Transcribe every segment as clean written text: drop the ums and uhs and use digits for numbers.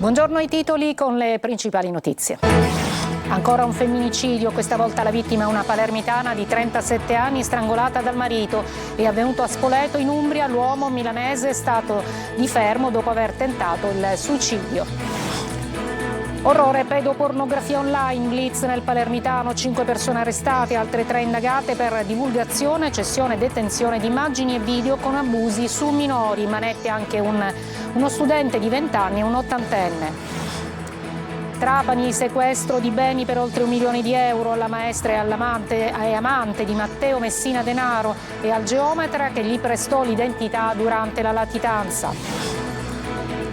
Buongiorno ai titoli con le principali notizie. Ancora un femminicidio, questa volta la vittima è una palermitana di 37 anni strangolata dal marito. È avvenuto a Spoleto in Umbria, l'uomo milanese è stato di fermo dopo aver tentato il suicidio. Orrore, pedopornografia online, blitz nel palermitano, 5 persone arrestate, altre 3 indagate per divulgazione, cessione e detenzione di immagini e video con abusi su minori, manette anche uno studente di 20 anni e un ottantenne. Trapani, sequestro di beni per oltre 1 milione di euro, alla maestra e amante di Matteo Messina Denaro e al geometra che gli prestò l'identità durante la latitanza.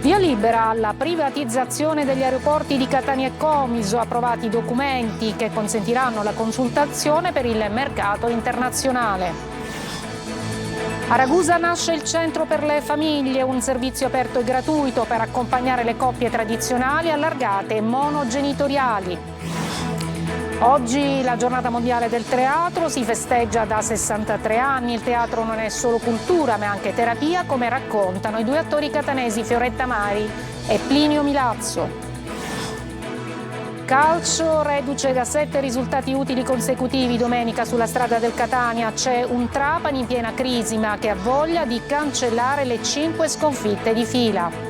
Via libera alla privatizzazione degli aeroporti di Catania e Comiso, approvati i documenti che consentiranno la consultazione per il mercato internazionale. A Ragusa nasce il Centro per le Famiglie, un servizio aperto e gratuito per accompagnare le coppie tradizionali allargate e monogenitoriali. Oggi la giornata mondiale del teatro, si festeggia da 63 anni, il teatro non è solo cultura ma anche terapia, come raccontano i 2 attori catanesi Fioretta Mari e Plinio Milazzo. Calcio, reduce da 7 risultati utili consecutivi domenica sulla strada del Catania, c'è un Trapani in piena crisi ma che ha voglia di cancellare le 5 sconfitte di fila.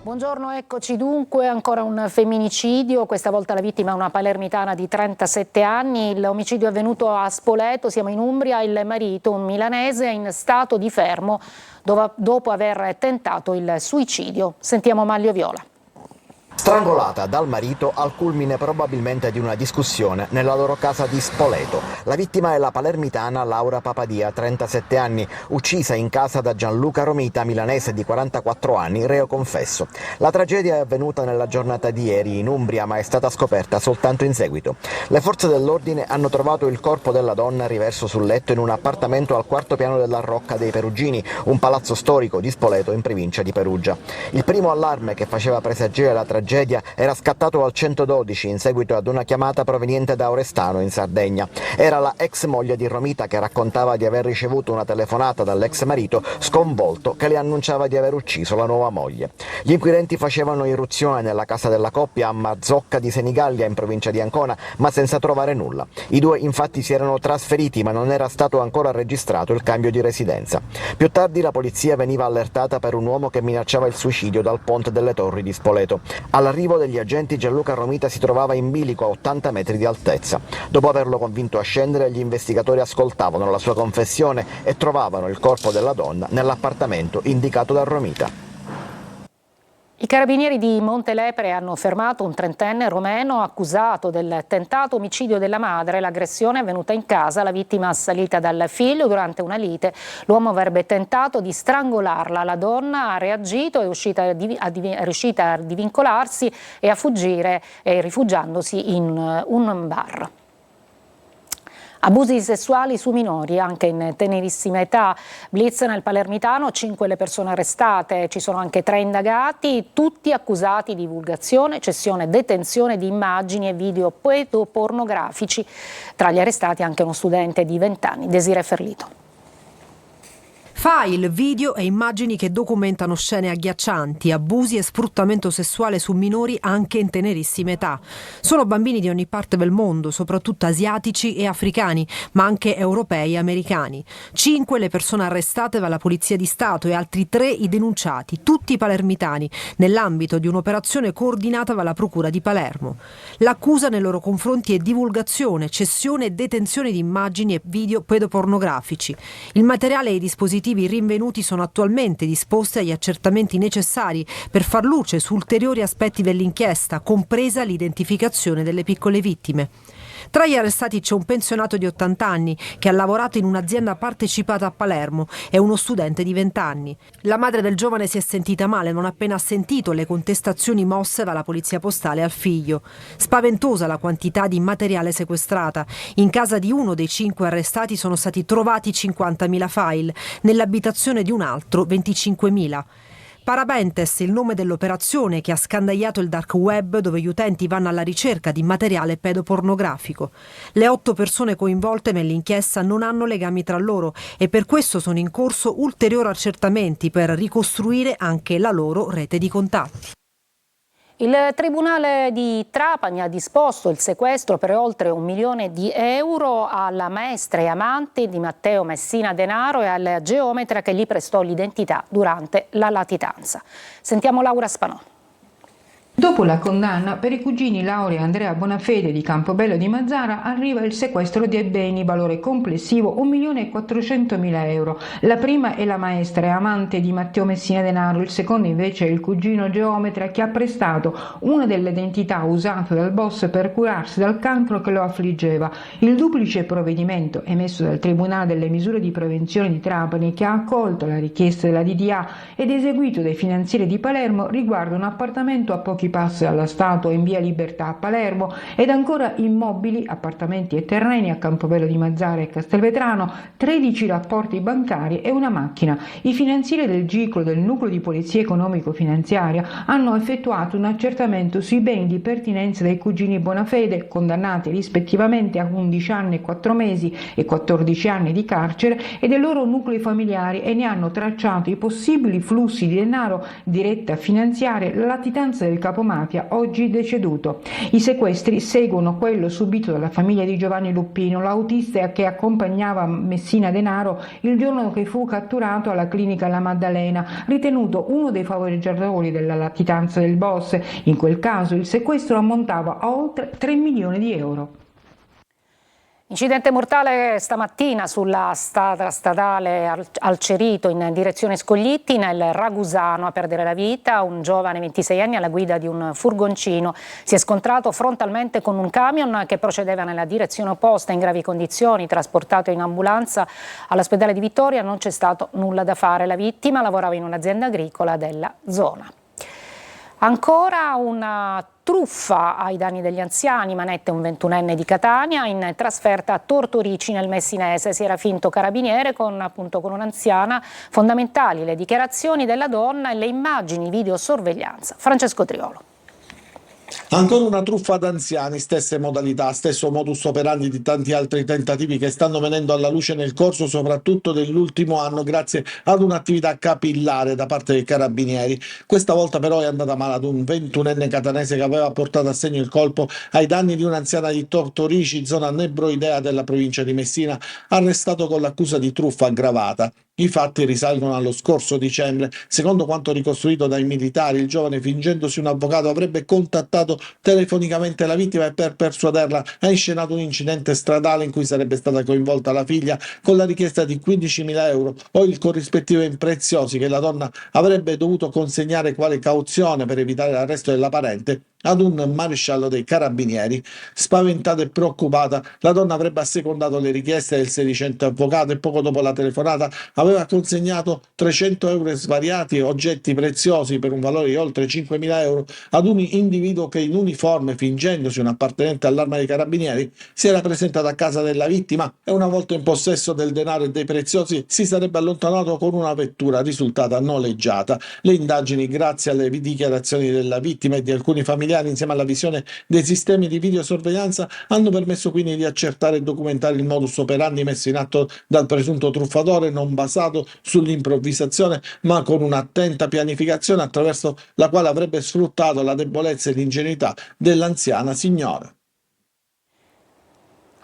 Buongiorno, eccoci dunque, ancora un femminicidio, questa volta la vittima è una palermitana di 37 anni, l'omicidio è avvenuto a Spoleto, siamo in Umbria, il marito, un milanese, è in stato di fermo dopo aver tentato il suicidio. Sentiamo Maglio Viola. Strangolata dal marito al culmine probabilmente di una discussione nella loro casa di Spoleto. La vittima è la palermitana Laura Papadia, 37 anni, uccisa in casa da Gianluca Romita, milanese di 44 anni, reo confesso. La tragedia è avvenuta nella giornata di ieri in Umbria, ma è stata scoperta soltanto in seguito. Le forze dell'ordine hanno trovato il corpo della donna riverso sul letto in un appartamento al 4° piano della Rocca dei Perugini, un palazzo storico di Spoleto in provincia di Perugia. Il primo allarme che faceva presagire la tragedia era scattato al 112 in seguito ad una chiamata proveniente da Orestano in Sardegna. Era la ex moglie di Romita che raccontava di aver ricevuto una telefonata dall'ex marito sconvolto che le annunciava di aver ucciso la nuova moglie. Gli inquirenti facevano irruzione nella casa della coppia a Marzocca di Senigallia in provincia di Ancona, ma senza trovare nulla. I 2 infatti si erano trasferiti ma non era stato ancora registrato il cambio di residenza. Più tardi la polizia veniva allertata per un uomo che minacciava il suicidio dal Ponte delle Torri di Spoleto. All'arrivo degli agenti Gianluca Romita si trovava in bilico a 80 metri di altezza. Dopo averlo convinto a scendere, gli investigatori ascoltavano la sua confessione e trovavano il corpo della donna nell'appartamento indicato da Romita. I carabinieri di Montelepre hanno fermato un 30enne romeno accusato del tentato omicidio della madre. L'aggressione è avvenuta in casa, la vittima assalita dal figlio durante una lite. L'uomo avrebbe tentato di strangolarla, la donna ha reagito, è riuscita a divincolarsi e a fuggire rifugiandosi in un bar. Abusi sessuali su minori, anche in tenerissima età. Blitz nel palermitano, 5 le persone arrestate, ci sono anche 3 indagati, tutti accusati di divulgazione, cessione e detenzione di immagini e video pedopornografici. Tra gli arrestati anche uno studente di 20 anni, Desiree Ferlito. File, video e immagini che documentano scene agghiaccianti, abusi e sfruttamento sessuale su minori anche in tenerissima età. Sono bambini di ogni parte del mondo, soprattutto asiatici e africani, ma anche europei e americani. 5 le persone arrestate dalla Polizia di Stato e altri 3 i denunciati, tutti palermitani, nell'ambito di un'operazione coordinata dalla Procura di Palermo. L'accusa nei loro confronti è divulgazione, cessione e detenzione di immagini e video pedopornografici. Il materiale e i dispositivi rinvenuti sono attualmente disposti agli accertamenti necessari per far luce su ulteriori aspetti dell'inchiesta, compresa l'identificazione delle piccole vittime. Tra gli arrestati c'è un pensionato di 80 anni che ha lavorato in un'azienda partecipata a Palermo e uno studente di 20 anni. La madre del giovane si è sentita male non appena ha sentito le contestazioni mosse dalla polizia postale al figlio. Spaventosa la quantità di materiale sequestrata. In casa di uno dei 5 arrestati sono stati trovati 50.000 file, nell'abitazione di un altro 25.000. Parapentes, il nome dell'operazione che ha scandagliato il dark web, dove gli utenti vanno alla ricerca di materiale pedopornografico. Le 8 persone coinvolte nell'inchiesta non hanno legami tra loro e per questo sono in corso ulteriori accertamenti per ricostruire anche la loro rete di contatti. Il Tribunale di Trapani ha disposto il sequestro per oltre €1 milione alla maestra e amante di Matteo Messina Denaro e al geometra che gli prestò l'identità durante la latitanza. Sentiamo Laura Spanò. Dopo la condanna, per i cugini Laura e Andrea Bonafede di Campobello di Mazara arriva il sequestro dei beni, valore complessivo €1.400.000. La prima è la maestra e amante di Matteo Messina Denaro, il secondo invece è il cugino geometra che ha prestato una delle identità usate dal boss per curarsi dal cancro che lo affliggeva. Il duplice provvedimento emesso dal Tribunale delle Misure di Prevenzione di Trapani, che ha accolto la richiesta della DDA ed eseguito dai finanzieri di Palermo, riguarda un appartamento a pochi passi dalla statua in via Libertà a Palermo ed ancora immobili, appartamenti e terreni a Campobello di Mazara e Castelvetrano, 13 rapporti bancari e una macchina. I finanzieri del GICO del Nucleo di Polizia Economico-Finanziaria hanno effettuato un accertamento sui beni di pertinenza dei cugini Bonafede, condannati rispettivamente a 11 anni e 4 mesi e 14 anni di carcere, e dei loro nuclei familiari, e ne hanno tracciato i possibili flussi di denaro diretti a finanziare la latitanza del capomafia oggi deceduto. I sequestri seguono quello subito dalla famiglia di Giovanni Luppino, l'autista che accompagnava Messina Denaro il giorno che fu catturato alla clinica La Maddalena, ritenuto uno dei favoreggiatori della latitanza del boss. In quel caso il sequestro ammontava a oltre €3 milioni. Incidente mortale stamattina sulla strada statale Alcerito in direzione Scoglitti, nel Ragusano. A perdere la vita un giovane 26 anni alla guida di un furgoncino. Si è scontrato frontalmente con un camion che procedeva nella direzione opposta in gravi condizioni. Trasportato in ambulanza all'ospedale di Vittoria, non c'è stato nulla da fare. La vittima lavorava in un'azienda agricola della zona. Ancora una truffa ai danni degli anziani. Manette, un 21enne di Catania, in trasferta a Tortorici nel Messinese. Si era finto carabiniere con un'anziana. Fondamentali le dichiarazioni della donna e le immagini videosorveglianza. Francesco Triolo. Ancora una truffa ad anziani, stesse modalità, stesso modus operandi di tanti altri tentativi che stanno venendo alla luce nel corso soprattutto dell'ultimo anno grazie ad un'attività capillare da parte dei carabinieri. Questa volta però è andata male ad un 21enne catanese che aveva portato a segno il colpo ai danni di un'anziana di Tortorici, zona nebroidea della provincia di Messina, arrestato con l'accusa di truffa aggravata. I fatti risalgono allo scorso dicembre. Secondo quanto ricostruito dai militari, il giovane, fingendosi un avvocato, avrebbe contattato telefonicamente la vittima e per persuaderla ha inscenato un incidente stradale in cui sarebbe stata coinvolta la figlia, con la richiesta di €15.000 o il corrispettivo in preziosi che la donna avrebbe dovuto consegnare quale cauzione per evitare l'arresto della parente ad un maresciallo dei carabinieri. Spaventata e preoccupata, la donna avrebbe assecondato le richieste del sedicente avvocato e poco dopo la telefonata aveva consegnato €300 svariati oggetti preziosi per un valore di oltre €5.000 ad un individuo che in uniforme, fingendosi un appartenente all'arma dei carabinieri, si era presentato a casa della vittima e una volta in possesso del denaro e dei preziosi si sarebbe allontanato con una vettura risultata noleggiata. Le indagini, grazie alle dichiarazioni della vittima e di alcuni familiari insieme alla visione dei sistemi di videosorveglianza, hanno permesso quindi di accertare e documentare il modus operandi messo in atto dal presunto truffatore, non basato sull'improvvisazione ma con un'attenta pianificazione attraverso la quale avrebbe sfruttato la debolezza e l'ingenuità dell'anziana signora.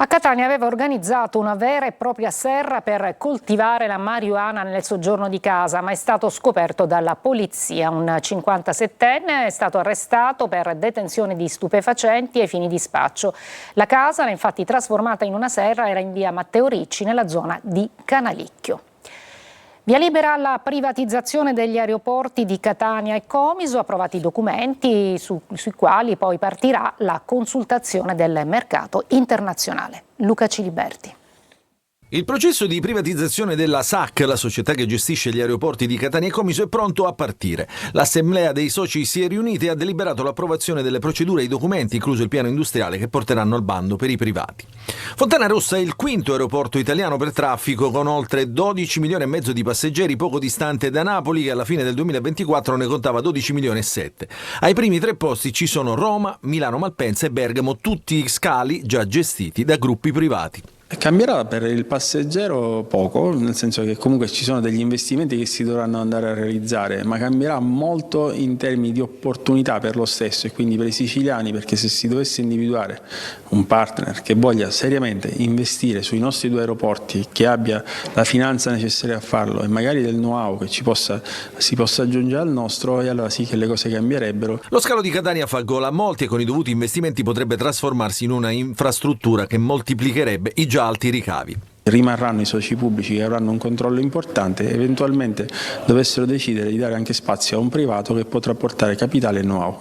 A Catania aveva organizzato una vera e propria serra per coltivare la marijuana nel soggiorno di casa, ma è stato scoperto dalla polizia. Un 57enne è stato arrestato per detenzione di stupefacenti ai fini di spaccio. La casa era infatti trasformata in una serra, era in via Matteo Ricci nella zona di Canalicchio. Via libera alla privatizzazione degli aeroporti di Catania e Comiso, approvati i documenti sui quali poi partirà la consultazione del mercato internazionale. Luca Ciliberti. Il processo di privatizzazione della SAC, la società che gestisce gli aeroporti di Catania e Comiso, è pronto a partire. L'assemblea dei soci si è riunita e ha deliberato l'approvazione delle procedure e i documenti, incluso il piano industriale, che porteranno al bando per i privati. Fontanarossa è il quinto aeroporto italiano per traffico, con oltre 12 milioni e mezzo di passeggeri, poco distante da Napoli, che alla fine del 2024 ne contava 12 milioni e 7. Ai primi 3 posti ci sono Roma, Milano Malpensa e Bergamo, tutti scali già gestiti da gruppi privati. Cambierà per il passeggero poco, nel senso che comunque ci sono degli investimenti che si dovranno andare a realizzare, ma cambierà molto in termini di opportunità per lo stesso e quindi per i siciliani, perché se si dovesse individuare un partner che voglia seriamente investire sui nostri 2 aeroporti, che abbia la finanza necessaria a farlo e magari del know-how che si possa aggiungere al nostro, e allora sì che le cose cambierebbero. Lo scalo di Catania fa gola a molti e con i dovuti investimenti potrebbe trasformarsi in una infrastruttura che moltiplicherebbe i già alti ricavi. Rimarranno i soci pubblici che avranno un controllo importante e eventualmente dovessero decidere di dare anche spazio a un privato che potrà portare capitale e know-how.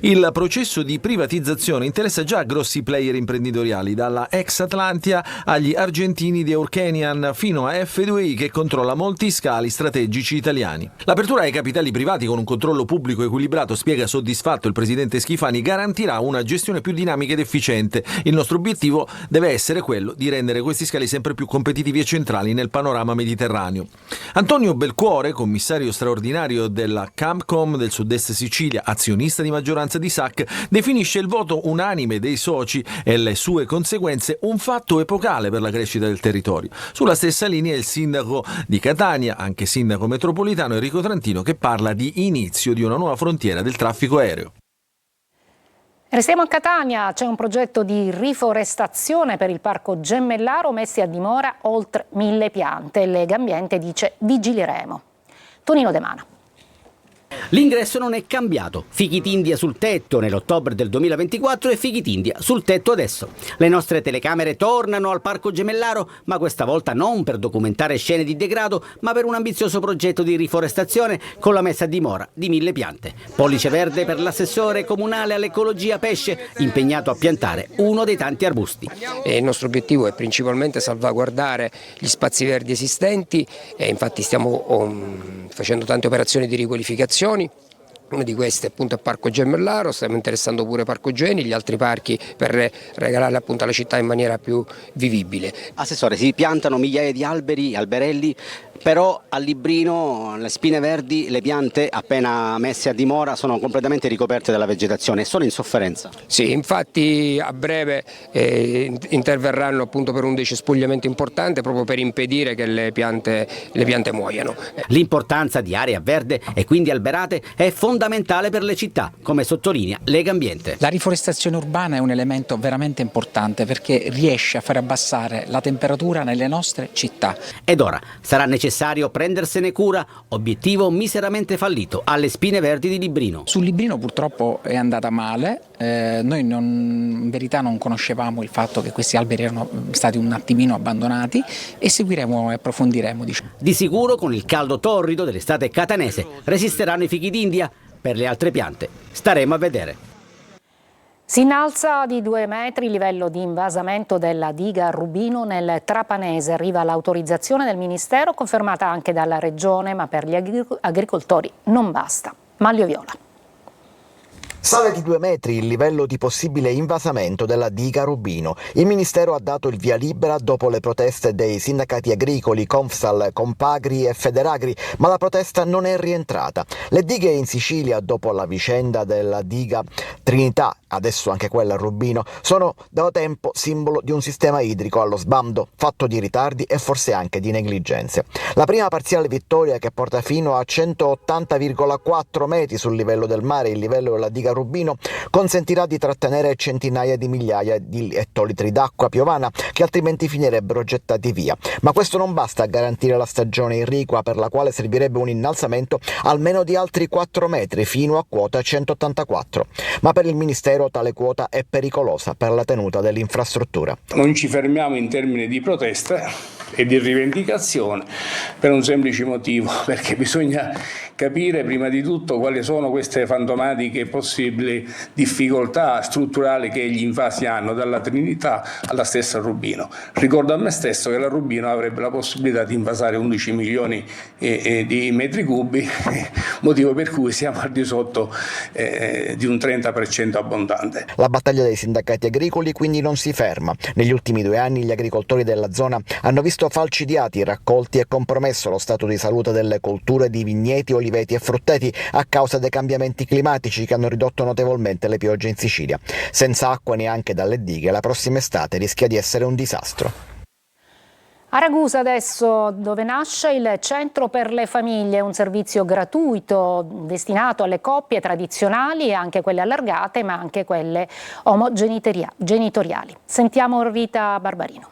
Il processo di privatizzazione interessa già grossi player imprenditoriali, dalla ex Atlantia agli argentini di Urkenian fino a F2I, che controlla molti scali strategici italiani. L'apertura ai capitali privati con un controllo pubblico equilibrato, spiega soddisfatto il presidente Schifani, garantirà una gestione più dinamica ed efficiente. Il nostro obiettivo deve essere quello di rendere questi scali sempre più competitivi e centrali nel panorama mediterraneo. Antonio Belcuore, commissario straordinario della Campcom del Sud-Est Sicilia, azionista di maggioranza di SAC, definisce il voto unanime dei soci e le sue conseguenze un fatto epocale per la crescita del territorio. Sulla stessa linea il sindaco di Catania, anche sindaco metropolitano, Enrico Trantino, che parla di inizio di una nuova frontiera del traffico aereo. Restiamo a Catania, c'è un progetto di riforestazione per il parco Gemellaro, messi a dimora oltre 1000 piante. Legambiente dice vigileremo. Tonino De Mana. L'ingresso non è cambiato, fichit'India sul tetto nell'ottobre del 2024 e fichit'India sul tetto adesso. Le nostre telecamere tornano al Parco Gemellaro, ma questa volta non per documentare scene di degrado, ma per un ambizioso progetto di riforestazione con la messa a dimora di 1000 piante. Pollice verde per l'assessore comunale all'ecologia Pesce, impegnato a piantare uno dei tanti arbusti. Il nostro obiettivo è principalmente salvaguardare gli spazi verdi esistenti e infatti stiamo facendo tante operazioni di riqualificazione. Una di queste appunto è Parco Gemellaro, stiamo interessando pure Parco Geni, gli altri parchi per regalarli appunto alla città in maniera più vivibile. Assessore, si piantano migliaia di alberi, alberelli, però a Librino, le spine verdi, le piante appena messe a dimora sono completamente ricoperte dalla vegetazione e sono in sofferenza. Sì, infatti a breve interverranno appunto per un decespugliamento importante proprio per impedire che le piante muoiano. L'importanza di area verde e quindi alberate è fondamentale per le città, come sottolinea Legambiente. La riforestazione urbana è un elemento veramente importante perché riesce a far abbassare la temperatura nelle nostre città. Ed ora sarà necessario prendersene cura, obiettivo miseramente fallito alle spine verdi di Librino. Sul Librino purtroppo è andata male, noi in verità non conoscevamo il fatto che questi alberi erano stati un attimino abbandonati e seguiremo e approfondiremo. Di sicuro con il caldo torrido dell'estate catanese resisteranno i fichit'India. Per le altre piante staremo a vedere. Si innalza di 2 metri il livello di invasamento della diga Rubino nel Trapanese. Arriva l'autorizzazione del Ministero, confermata anche dalla Regione, ma per gli agricoltori non basta. Maglio Viola. Sale di 2 metri il livello di possibile invasamento della diga Rubino. Il Ministero ha dato il via libera dopo le proteste dei sindacati agricoli, Confsal, Compagri e Federagri, ma la protesta non è rientrata. Le dighe in Sicilia, dopo la vicenda della diga Trinità, adesso anche quella a Rubino, sono da tempo simbolo di un sistema idrico allo sbando, fatto di ritardi e forse anche di negligenze. La prima parziale vittoria, che porta fino a 180,4 metri sul livello del mare il livello della diga Rubino, consentirà di trattenere centinaia di migliaia di ettolitri d'acqua piovana che altrimenti finirebbero gettati via. Ma questo non basta a garantire la stagione irrigua, per la quale servirebbe un innalzamento almeno di altri 4 metri fino a quota 184. Ma per il Ministero tale quota è pericolosa per la tenuta dell'infrastruttura. Non ci fermiamo in termini di proteste, e di rivendicazione, per un semplice motivo, perché bisogna capire prima di tutto quali sono queste fantomatiche possibili difficoltà strutturali che gli invasi hanno, dalla Trinità alla stessa Rubino. Ricordo a me stesso che la Rubino avrebbe la possibilità di invasare 11 milioni di metri cubi, motivo per cui siamo al di sotto di un 30% abbondante. La battaglia dei sindacati agricoli quindi non si ferma. Negli ultimi 2 anni gli agricoltori della zona hanno visto falcidiati i raccolti e compromesso lo stato di salute delle colture di vigneti, oliveti e frutteti a causa dei cambiamenti climatici che hanno ridotto notevolmente le piogge in Sicilia. Senza acqua neanche dalle dighe, la prossima estate rischia di essere un disastro. A Ragusa adesso, dove nasce il Centro per le Famiglie, un servizio gratuito destinato alle coppie tradizionali e anche quelle allargate, ma anche quelle omogenitoriali. Sentiamo Rita Barbarino.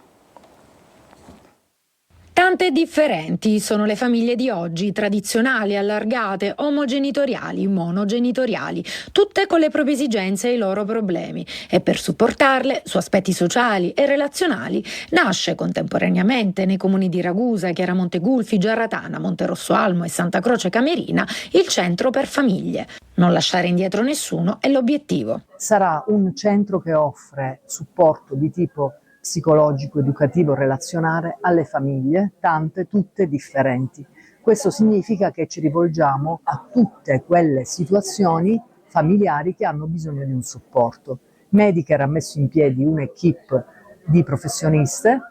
Tante e differenti sono le famiglie di oggi, tradizionali, allargate, omogenitoriali, monogenitoriali, tutte con le proprie esigenze e i loro problemi. E per supportarle, su aspetti sociali e relazionali, nasce contemporaneamente nei comuni di Ragusa, Chiaramonte Gulfi, Giarratana, Monterosso Almo e Santa Croce Camerina il Centro per Famiglie. Non lasciare indietro nessuno è l'obiettivo. Sarà un centro che offre supporto di tipo psicologico, educativo, relazionale alle famiglie, tante, tutte differenti. Questo significa che ci rivolgiamo a tutte quelle situazioni familiari che hanno bisogno di un supporto. Medicare ha messo in piedi un'equipe di professioniste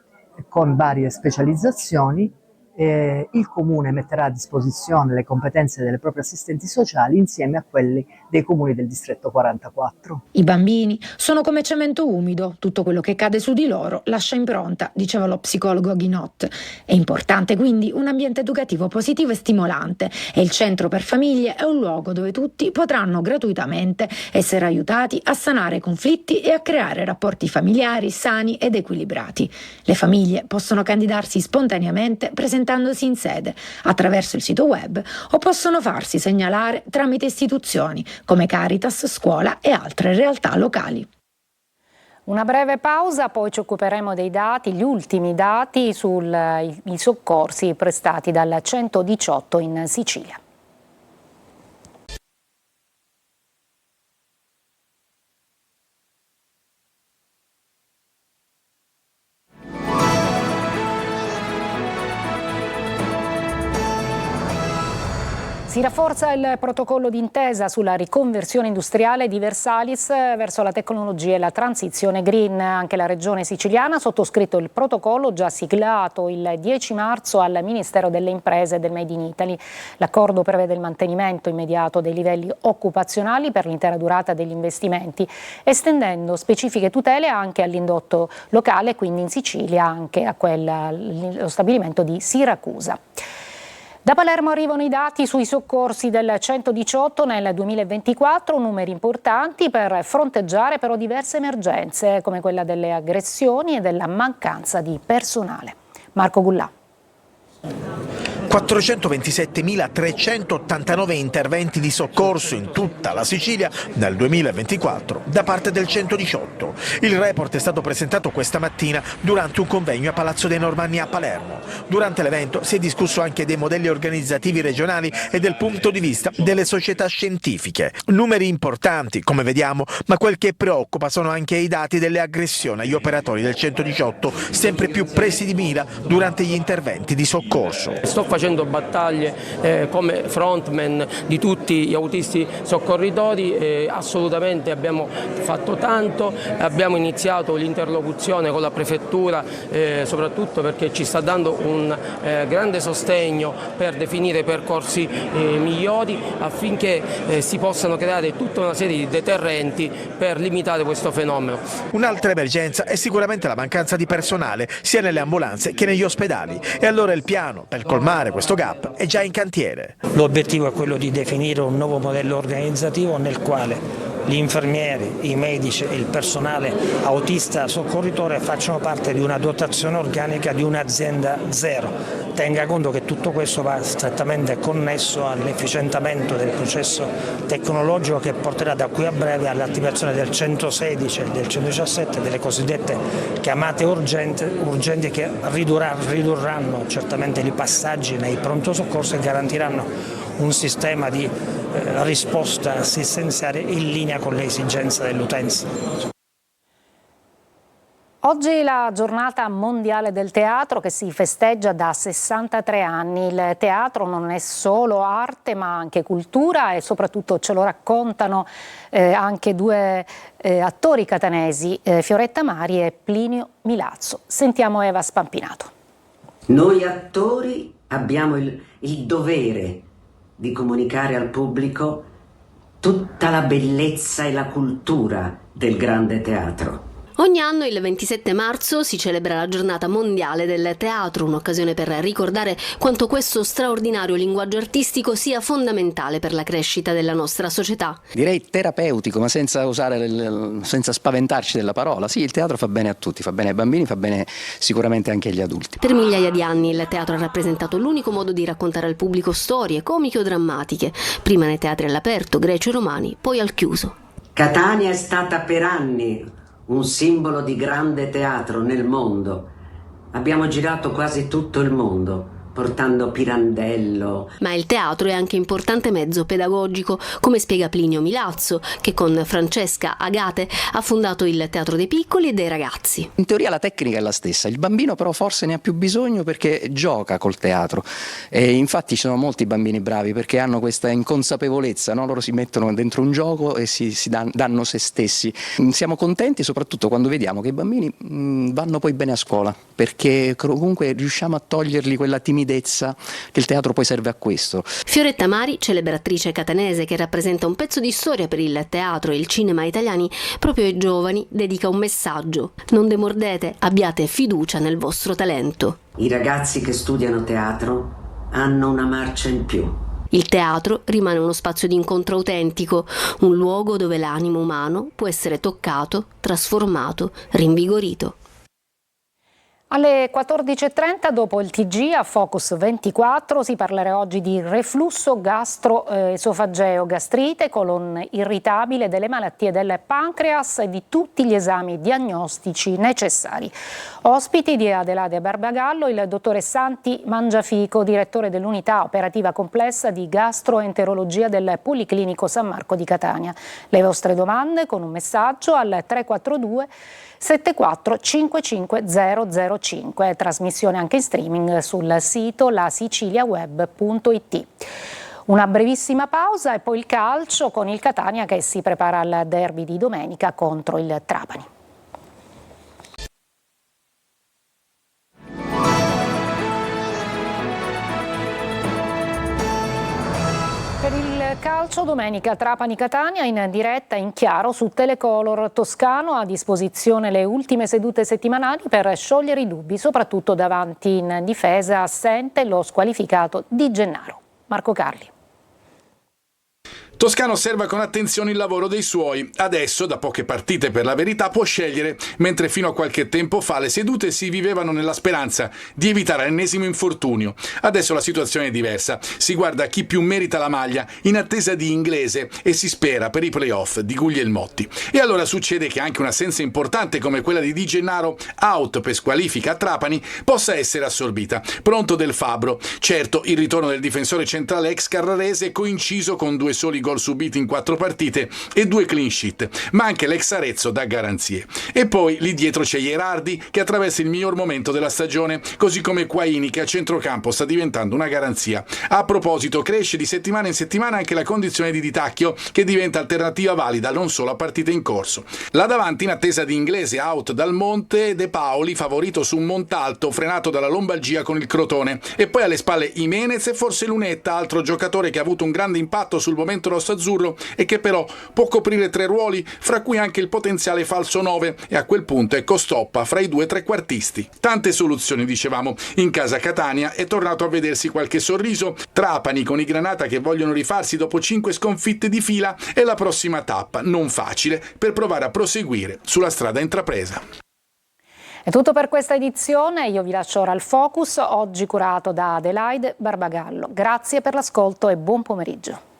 con varie specializzazioni. Il Comune metterà a disposizione le competenze delle proprie assistenti sociali insieme a quelli dei comuni del distretto 44. I bambini sono come cemento umido, tutto quello che cade su di loro lascia impronta, diceva lo psicologo Guinot. È importante quindi un ambiente educativo positivo e stimolante e il Centro per Famiglie è un luogo dove tutti potranno gratuitamente essere aiutati a sanare conflitti e a creare rapporti familiari sani ed equilibrati. Le famiglie possono candidarsi spontaneamente presentandosi in sede attraverso il sito web o possono farsi segnalare tramite istituzioni come Caritas, scuola e altre realtà locali. Una breve pausa, poi ci occuperemo dei dati, gli ultimi dati sui soccorsi prestati dal 118 in Sicilia. Si rafforza il protocollo d'intesa sulla riconversione industriale di Versalis verso la tecnologia e la transizione green. Anche la regione siciliana ha sottoscritto il protocollo già siglato il 10 marzo al Ministero delle Imprese e del Made in Italy. L'accordo prevede il mantenimento immediato dei livelli occupazionali per l'intera durata degli investimenti, estendendo specifiche tutele anche all'indotto locale, quindi in Sicilia anche a lo stabilimento di Siracusa. Da Palermo arrivano i dati sui soccorsi del 118 nel 2024, numeri importanti per fronteggiare però diverse emergenze come quella delle aggressioni e della mancanza di personale. Marco Gullà. 427.389 interventi di soccorso in tutta la Sicilia nel 2024 da parte del 118. Il report è stato presentato questa mattina durante un convegno a Palazzo dei Normanni a Palermo. Durante l'evento si è discusso anche dei modelli organizzativi regionali e del punto di vista delle società scientifiche. Numeri importanti, come vediamo, ma quel che preoccupa sono anche i dati delle aggressioni agli operatori del 118, sempre più presi di mira durante gli interventi di soccorso. Sto facendo battaglie come frontman di tutti gli autisti soccorritori, assolutamente abbiamo fatto tanto, abbiamo iniziato l'interlocuzione con la prefettura soprattutto perché ci sta dando un grande sostegno per definire percorsi migliori affinché si possano creare tutta una serie di deterrenti per limitare questo fenomeno. Un'altra emergenza è sicuramente la mancanza di personale sia nelle ambulanze che negli ospedali e allora il piano per colmare questo gap è già in cantiere. L'obiettivo è quello di definire un nuovo modello organizzativo nel quale gli infermieri, i medici e il personale autista soccorritore facciano parte di una dotazione organica di un'azienda zero. Tenga conto che tutto questo va strettamente connesso all'efficientamento del processo tecnologico che porterà da qui a breve all'attivazione del 116 e del 117, delle cosiddette chiamate urgenti che ridurranno certamente i passaggi nei pronto soccorso e garantiranno un sistema di risposta assistenziale in linea con le esigenze dell'utenza. Oggi è la giornata mondiale del teatro che si festeggia da 63 anni. Il teatro non è solo arte ma anche cultura e soprattutto ce lo raccontano anche due attori catanesi, Fioretta Mari e Plinio Milazzo. Sentiamo Eva Spampinato. Noi attori abbiamo il dovere di comunicare al pubblico tutta la bellezza e la cultura del grande teatro. Ogni anno il 27 marzo si celebra la giornata mondiale del teatro, un'occasione per ricordare quanto questo straordinario linguaggio artistico sia fondamentale per la crescita della nostra società. Direi terapeutico, ma senza spaventarci della parola. Sì, il teatro fa bene a tutti, fa bene ai bambini, fa bene sicuramente anche agli adulti. Per migliaia di anni il teatro ha rappresentato l'unico modo di raccontare al pubblico storie comiche o drammatiche, prima nei teatri all'aperto, greci e romani, poi al chiuso. Catania è stata per anni un simbolo di grande teatro nel mondo. Abbiamo girato quasi tutto il mondo, portando Pirandello. Ma il teatro è anche importante mezzo pedagogico, come spiega Plinio Milazzo, che con Francesca Agate ha fondato il Teatro dei Piccoli e dei Ragazzi. In teoria la tecnica è la stessa, il bambino però forse ne ha più bisogno perché gioca col teatro e infatti ci sono molti bambini bravi perché hanno questa inconsapevolezza, no? Loro si mettono dentro un gioco e si danno se stessi. Siamo contenti soprattutto quando vediamo che i bambini vanno poi bene a scuola perché comunque riusciamo a togliergli quella timidezza che il teatro poi serve a questo. Fioretta Mari, celebre attrice catanese che rappresenta un pezzo di storia per il teatro e il cinema italiani, proprio ai giovani dedica un messaggio: non demordete, abbiate fiducia nel vostro talento. I ragazzi che studiano teatro hanno una marcia in più. Il teatro rimane uno spazio di incontro autentico, un luogo dove l'animo umano può essere toccato, trasformato, rinvigorito. Alle 14.30 dopo il TG a Focus 24 si parlerà oggi di reflusso gastroesofageo, gastrite, colon irritabile, delle malattie del pancreas e di tutti gli esami diagnostici necessari. Ospiti di Adelaide Barbagallo il dottore Santi Mangiafico, direttore dell'unità operativa complessa di gastroenterologia del Policlinico San Marco di Catania. Le vostre domande con un messaggio al 342 74 55 005, trasmissione anche in streaming sul sito lasiciliaweb.it. Una brevissima pausa e poi il calcio con il Catania che si prepara al derby di domenica contro il Trapani. Per il calcio domenica Trapani-Catania in diretta in chiaro su Telecolor. Toscano a disposizione le ultime sedute settimanali per sciogliere i dubbi, soprattutto davanti in difesa assente lo squalificato Di Gennaro. Marco Carli. Toscano osserva con attenzione il lavoro dei suoi. Adesso, da poche partite per la verità, può scegliere, mentre fino a qualche tempo fa le sedute si vivevano nella speranza di evitare l'ennesimo infortunio. Adesso la situazione è diversa. Si guarda chi più merita la maglia in attesa di Inglese e si spera per i play-off di Guglielmotti. E allora succede che anche un'assenza importante come quella di Di Gennaro, out per squalifica a Trapani, possa essere assorbita. Pronto Del Fabbro. Certo, il ritorno del difensore centrale ex carrarese è coinciso con 2 soli gol subiti in 4 partite e 2 clean sheet, ma anche l'ex Arezzo dà garanzie. E poi lì dietro c'è Ierardi che attraversa il miglior momento della stagione, così come Quaini che a centrocampo sta diventando una garanzia. A proposito, cresce di settimana in settimana anche la condizione di Di Tacchio che diventa alternativa valida non solo a partite in corso. Là davanti in attesa di Inglese out dal Monte, De Paoli favorito su un Montalto frenato dalla lombalgia con il Crotone e poi alle spalle Jimenez e forse Lunetta, altro giocatore che ha avuto un grande impatto sul momento rosso-azzurro e che però può coprire 3 ruoli, fra cui anche il potenziale falso 9, e a quel punto è Costoppa fra i 2 trequartisti. Tante soluzioni, dicevamo. In casa Catania è tornato a vedersi qualche sorriso. Trapani con i Granata che vogliono rifarsi dopo 5 sconfitte di fila è la prossima tappa, non facile, per provare a proseguire sulla strada intrapresa. È tutto per questa edizione, io vi lascio ora al Focus, oggi curato da Adelaide Barbagallo. Grazie per l'ascolto e buon pomeriggio.